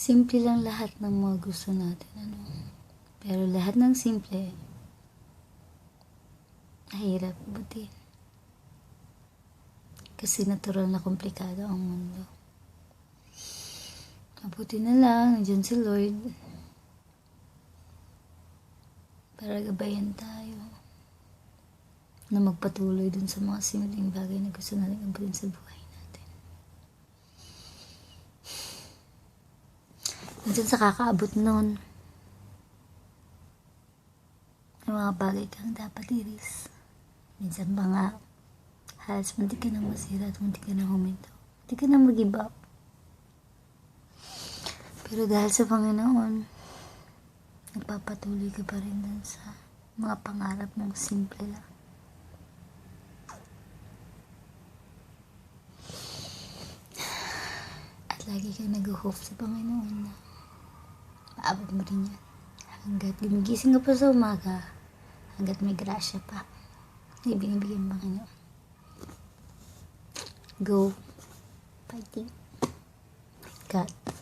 Simple lang lahat ng mga gusto natin, ano? Pero lahat ng simple, mahirap butin. Kasi natural na komplikado ang mundo. Mabuti na lang, nandiyan si Lord para gabayan tayo na magpatuloy dun sa mga simpleng bagay na gusto natin abutin sa buhay natin. Minsan sa kakaabot nun, may mga bagay kang dapat iris. Minsan ba nga, halos munti ka nang masira at munti ka nang huminto. Munti ka nang mag-give up. Pero dahil sa Panginoon, nagpapatuloy ka pa rin dun sa mga pangarap mong simple lang. At lagi kang nag-hope sa Panginoon na maabot mo rin yan. Hanggat gumigising ka pa sa umaga, hanggat may grasya pa, na ibinibigyan ng Panginoon. Go. Fighting. God.